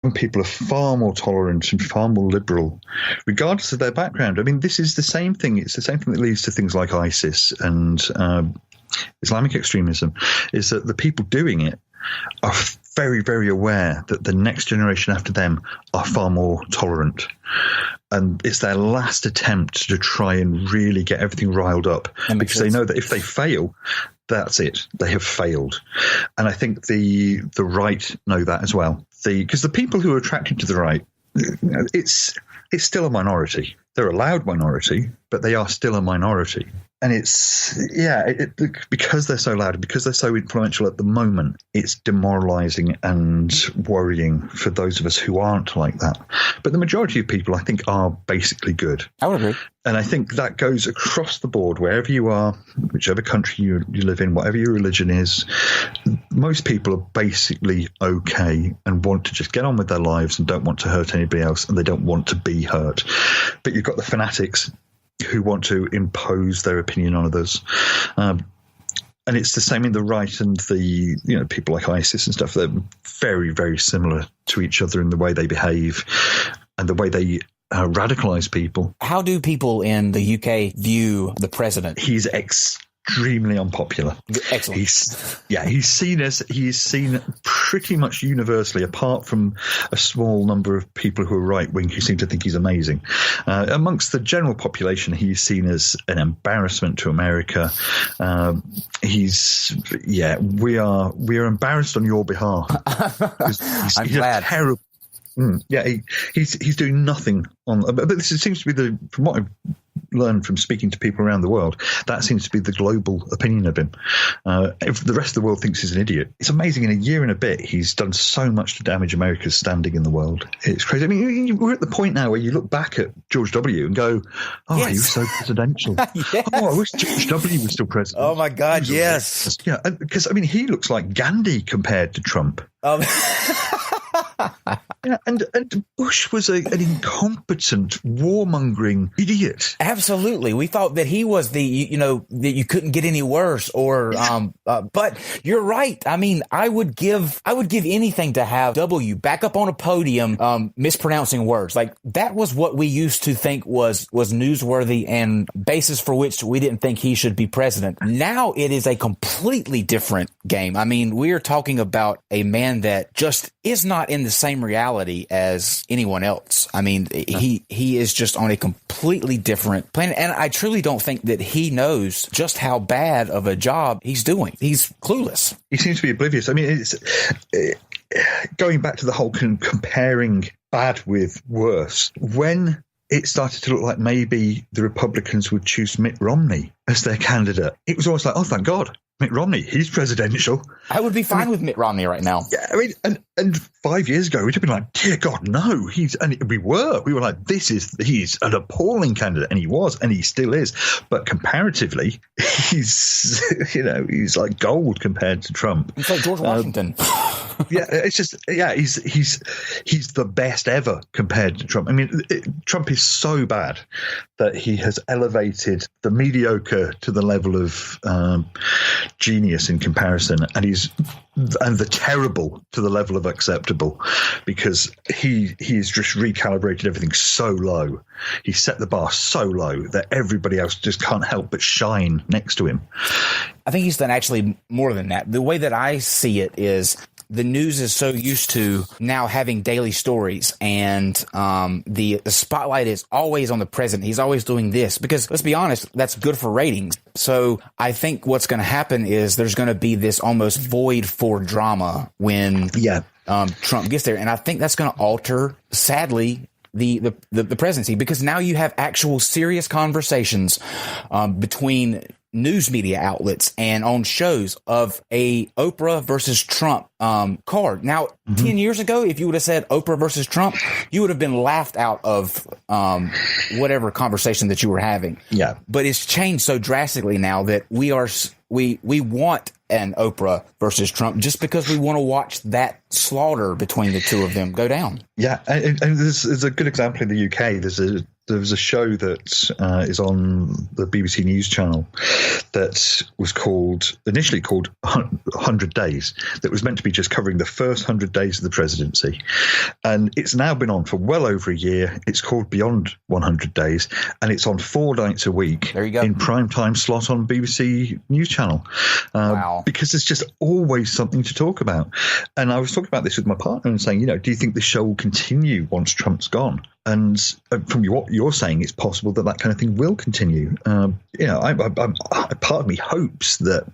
when people are far more tolerant and far more liberal, regardless of their background. I mean, this is the same thing. It's the same thing that leads to things like ISIS and Islamic extremism, is that the people doing it are very, very aware that the next generation after them are far more tolerant. And it's their last attempt to try and really get everything riled up, because they know that if they fail, that's it. They have failed. And I think the right know that as well. Because the people who are attracted to the right, it's still a minority. They're a loud minority, but they are still a minority. And it's, because they're so loud, because they're so influential at the moment, it's demoralizing and worrying for those of us who aren't like that. But the majority of people, I think, are basically good. I would agree. And I think that goes across the board, wherever you are, whichever country you live in, whatever your religion is. Most people are basically okay and want to just get on with their lives and don't want to hurt anybody else, and they don't want to be hurt. But you've got the fanatics who want to impose their opinion on others. And it's the same in the right and the, people like ISIS and stuff. They're very, very similar to each other in the way they behave and the way they radicalize people. How do people in the UK view the president? He's extremely unpopular. Excellent. He's seen pretty much universally, apart from a small number of people who are right wing who seem to think he's amazing. Amongst the general population, he's seen as an embarrassment to America. We are embarrassed on your behalf. I'm glad. Terrible. He's doing nothing on. But this seems to be from what I've learned from speaking to people around the world, that seems to be the global opinion of him. If the rest of the world thinks he's an idiot, it's amazing. In a year and a bit, he's done so much to damage America's standing in the world. It's crazy. I mean, we're at the point now where you look back at George W. and go, "Oh, yes. He was so presidential." Yes. Oh, I wish George W. was still president. Oh my God, yes. Yeah, because I mean, he looks like Gandhi compared to Trump. Yeah, and Bush was an incompetent, warmongering idiot. Absolutely. We thought that he was that you couldn't get any worse but you're right. I mean, I would give anything to have W back up on a podium, mispronouncing words. Like, that was what we used to think was newsworthy and basis for which we didn't think he should be president. Now it is a completely different game. I mean, we are talking about a man that just is not in the same reality as anyone else. I mean, he is just on a completely different planet. And I truly don't think that he knows just how bad of a job he's doing. He's clueless. He seems to be oblivious. I mean, it's going back to the whole comparing bad with worse. When it started to look like maybe the Republicans would choose Mitt Romney as their candidate, it was always like, oh, thank God. Mitt Romney, he's presidential. I would be fine with Mitt Romney right now. Yeah, I mean, and 5 years ago, we'd have been like, dear God, no. We were like, he's an appalling candidate, and he was, and he still is. But comparatively, he's like gold compared to Trump. It's like George Washington. It's just, he's the best ever compared to Trump. I mean, Trump is so bad that he has elevated the mediocre to the level of genius in comparison, and the terrible to the level of acceptable, because he's just recalibrated everything so low. He set the bar so low that everybody else just can't help but shine next to him. I think he's done actually more than that. The way that I see it is, the news is so used to now having daily stories, and the spotlight is always on the president. He's always doing this because, let's be honest, that's good for ratings. So I think what's going to happen is there's going to be this almost void for drama when Trump gets there. And I think that's going to alter, sadly, the presidency, because now you have actual serious conversations between news media outlets and on shows of a Oprah versus Trump card. Now, 10 years ago, if you would have said Oprah versus Trump, you would have been laughed out of whatever conversation that you were having. Yeah. But it's changed so drastically now that we want an Oprah versus Trump just because we want to watch that slaughter between the two of them go down. Yeah. And there's a good example in the UK. There was a show that is on the BBC News channel that was initially called 100 Days, that was meant to basically just covering the first 100 days of the presidency. And it's now been on for well over a year. It's called Beyond 100 Days, and it's on 4 nights a week there you go. in prime time slot on BBC News Channel. Wow. Because there's just always something to talk about. And I was talking about this with my partner and saying, do you think the show will continue once Trump's gone? And from what you're saying, it's possible that kind of thing will continue. Part of me hopes that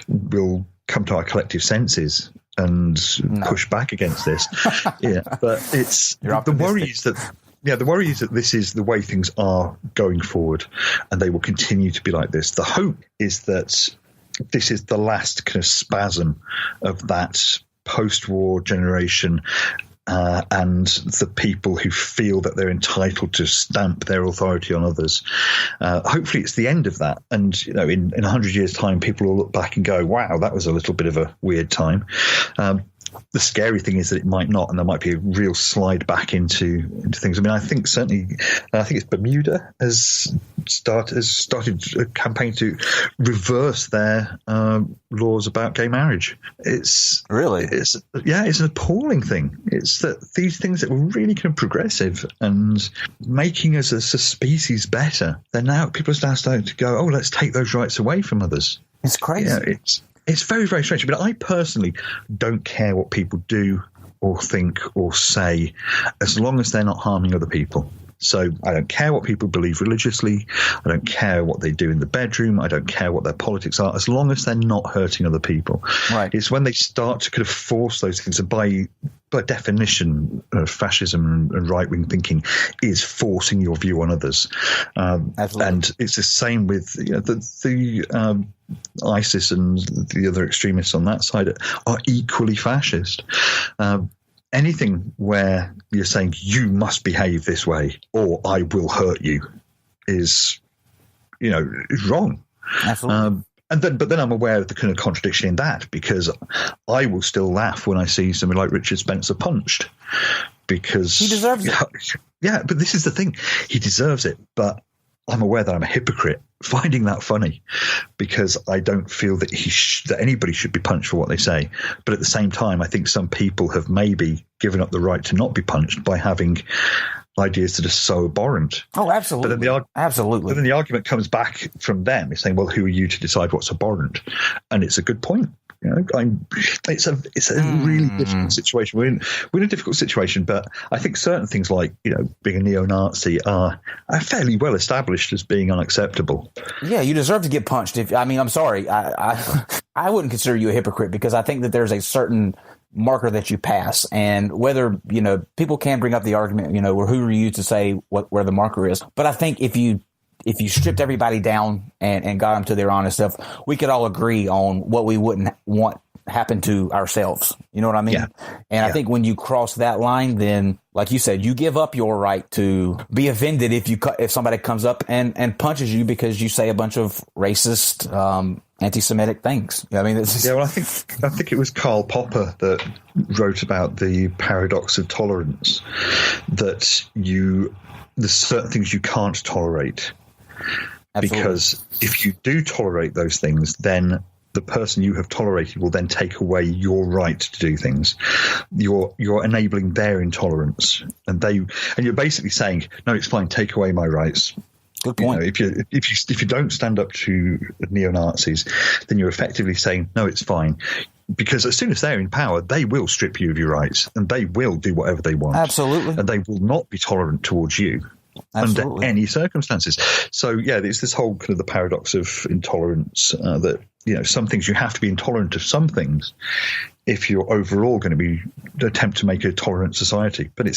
we'll come to our collective senses and push back against this. But it's the worry is that. Yeah, the worry is that this is the way things are going forward, and they will continue to be like this. The hope is that this is the last kind of spasm of that post-war generation. And the people who feel that they're entitled to stamp their authority on others. Hopefully it's the end of that. And, in 100 years' time, people will look back and go, wow, that was a little bit of a weird time. The scary thing is that it might not, and there might be a real slide back into things. I mean, I think it's Bermuda has started a campaign to reverse their laws about gay marriage. It's an appalling thing. It's that these things that were really kind of progressive and making us as a species better, they're now people are now starting to go, oh, let's take those rights away from others. It's crazy. Yeah, it's very, very strange. But I personally don't care what people do or think or say as long as they're not harming other people. So I don't care what people believe religiously. I don't care what they do in the bedroom. I don't care what their politics are, as long as they're not hurting other people. Right. It's when they start to kind of force those things, and by definition, fascism and right-wing thinking is forcing your view on others. Absolutely. And it's the same with the ISIS and the other extremists on that side are equally fascist. Anything where you're saying you must behave this way or I will hurt you is wrong. Absolutely. But then I'm aware of the kind of contradiction in that, because I will still laugh when I see somebody like Richard Spencer punched, because he deserves it. Yeah, but this is the thing. He deserves it. But I'm aware that I'm a hypocrite finding that funny, because I don't feel that that anybody should be punched for what they say. But at the same time, I think some people have maybe given up the right to not be punched by having ideas that are so abhorrent. Oh, absolutely. Absolutely. But then the argument comes back from them. It's saying, well, who are you to decide what's abhorrent? And it's a good point. It's a really difficult situation. We're in a difficult situation, but I think certain things like being a neo-Nazi are fairly well established as being unacceptable. Yeah, you deserve to get punched. I'm sorry, I wouldn't consider you a hypocrite, because I think that there's a certain marker that you pass, and whether people can bring up the argument, or who are you to say where the marker is? But I think if you stripped everybody down and got them to their honest self, we could all agree on what we wouldn't want happen to ourselves. You know what I mean? Yeah. And I think when you cross that line, then, like you said, you give up your right to be offended if somebody comes up and punches you because you say a bunch of racist, anti-Semitic things. I mean, I think it was Karl Popper that wrote about the paradox of tolerance, that there's certain things you can't tolerate. Absolutely. Because if you do tolerate those things, then the person you have tolerated will then take away your right to do things. You're enabling their intolerance, and you're basically saying, no, it's fine, take away my rights. Good point. If you don't stand up to neo-Nazis, then you're effectively saying, no, it's fine. Because as soon as they're in power, they will strip you of your rights, and they will do whatever they want. Absolutely. And they will not be tolerant towards you. Absolutely. Under any circumstances. So, yeah, it's this whole kind of the paradox of intolerance, that, some things you have to be intolerant of some things if you're overall going to attempt to make a tolerant society. But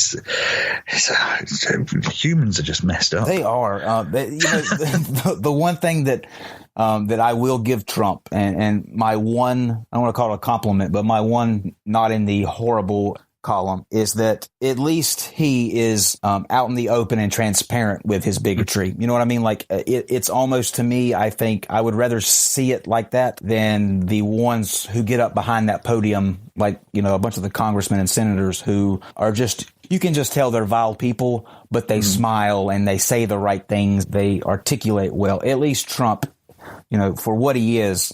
humans are just messed up. They are. The one thing that I will give Trump, and my one, I don't want to call it a compliment, but my one not in the horrible column, is that at least he is out in the open and transparent with his bigotry. You know what I mean? Like, it's almost, to me, I think I would rather see it like that than the ones who get up behind that podium, like, a bunch of the congressmen and senators who are just, you can just tell they're vile people, but they smile and they say the right things. They articulate well. At least Trump, for what he is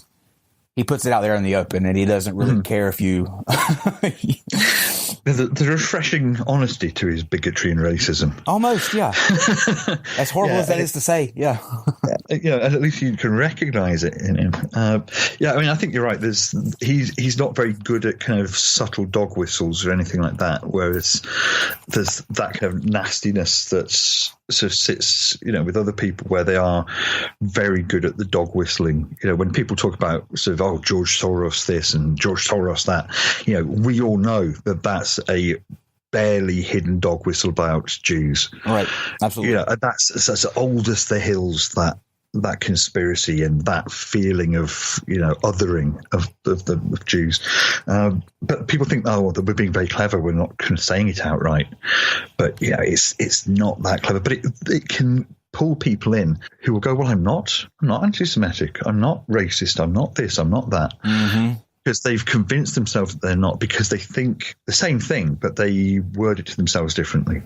he puts it out there in the open, and he doesn't really care if you. There's a refreshing honesty to his bigotry and racism. Almost, yeah. As horrible as that is to say, yeah. And at least you can recognize it in him. I mean, I think you're right. He's not very good at kind of subtle dog whistles or anything like that, whereas there's that kind of nastiness that's sort of sits, with other people where they are very good at the dog whistling. When people talk about sort of, George Soros this and George Soros that, we all know that that's a barely hidden dog whistle about Jews. Right. Absolutely. That's as old as the hills, that conspiracy and that feeling of othering of Jews, but people think that we're being very clever, we're not kind of saying it outright, but it's not that clever, but it can pull people in who will go, well, I'm not anti-Semitic, I'm not racist, I'm not this, I'm not that. Mm-hmm. Because they've convinced themselves that they're not, because they think the same thing, but they word it to themselves differently.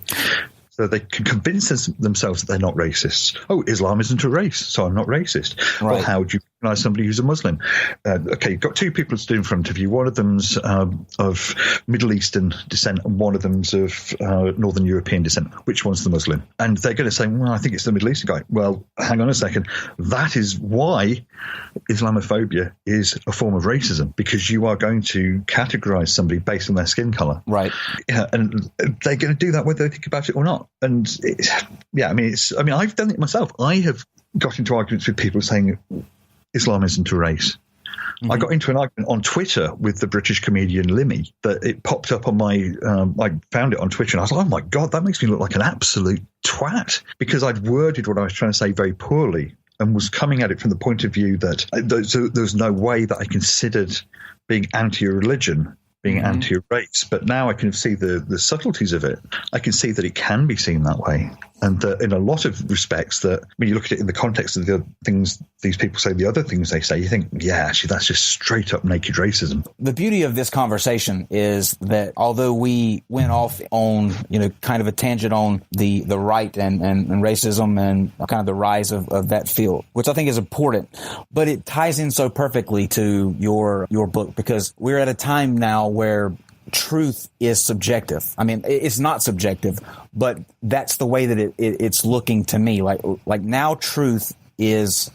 So they can convince themselves that they're not racists. Oh, Islam isn't a race, so I'm not racist. Right. Well, how do you recognize somebody who's a Muslim? Okay, you've got two people stood in front of you. One of them's of Middle Eastern descent and one of them's of Northern European descent. Which one's the Muslim? And they're going to say, well, I think it's the Middle Eastern guy. Well, hang on a second. That is why Islamophobia is a form of racism, because you are going to categorize somebody based on their skin color. Right. Yeah, and they're going to do that whether they think about it or not. And I've done it myself. I have got into arguments with people saying Islam isn't a race. Mm-hmm. I got into an argument on Twitter with the British comedian Limmy that it popped up on my, I found it on Twitter and I was like, oh my God, that makes me look like an absolute twat, because I'd worded what I was trying to say very poorly and was coming at it from the point of view that there's no way that I considered being anti-religion being anti-race, but now I can see the subtleties of it. I can see that it can be seen that way, and that in a lot of respects, that when you look at it in the context of the things these people say, the other things they say, you think, yeah, actually, that's just straight up naked racism. The beauty of this conversation is that although we went off on kind of a tangent on the right and racism and kind of the rise of that field, which I think is important, but it ties in so perfectly to your book, because we're at a time now where truth is subjective. I mean, it's not subjective, but that's the way that it's looking to me. Like now, truth is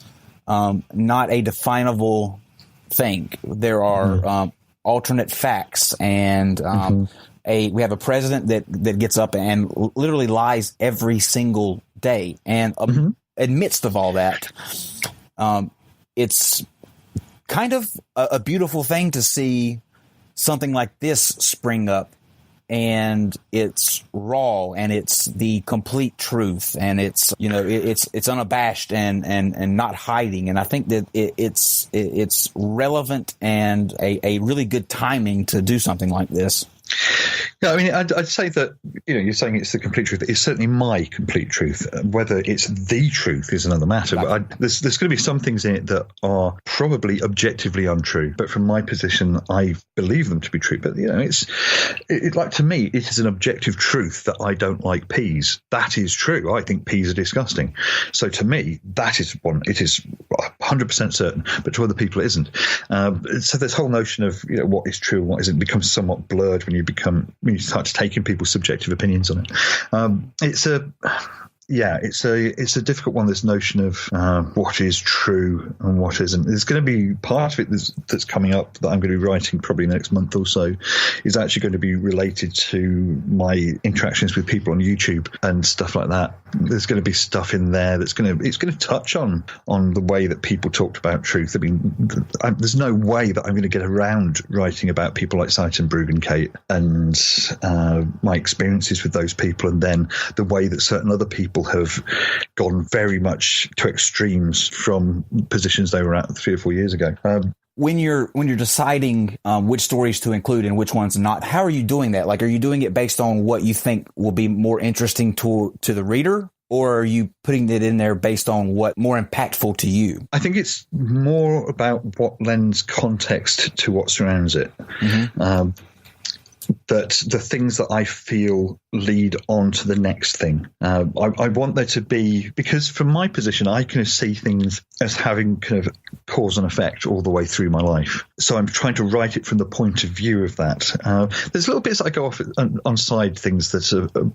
not a definable thing. There are alternate facts, and we have a president that gets up and literally lies every single day. And amidst of all that, it's kind of a beautiful thing to see something like this spring up, and it's raw and it's the complete truth, and it's it's unabashed and not hiding. And I think that it's relevant and a really good timing to do something like this. Yeah, I mean, I'd say that, you're saying it's the complete truth. It's certainly my complete truth. Whether it's the truth is another matter. But there's going to be some things in it that are probably objectively untrue. But from my position, I believe them to be true. But, it's like, to me, it is an objective truth that I don't like peas. That is true. I think peas are disgusting. So to me, that is one. It is 100% certain. But to other people, it isn't. So this whole notion of, what is true and what isn't becomes somewhat blurred when you start taking people's subjective opinions on it. It's a difficult one, this notion of what is true and what isn't. There's going to be part of it that's coming up that I'm going to be writing probably next month or so, is actually going to be related to my interactions with people on YouTube and stuff like that. There's going to be stuff in there it's going to touch on the way that people talked about truth. I mean, there's no way that I'm going to get around writing about people like Seitenbrug and Kate and my experiences with those people, and then the way that certain other people have gone very much to extremes from positions they were at 3 or 4 years ago. When you're deciding which stories to include and which ones not, how are you doing that? Like, are you doing it based on what you think will be more interesting to the reader, or are you putting it in there based on what more impactful to you? I think it's more about what lends context to what surrounds it. that the things that I feel lead on to the next thing. I want there to be, because from my position, I kind of see things as having kind of cause and effect all the way through my life. So I'm trying to write it from the point of view of that. There's little bits I go off on side things that are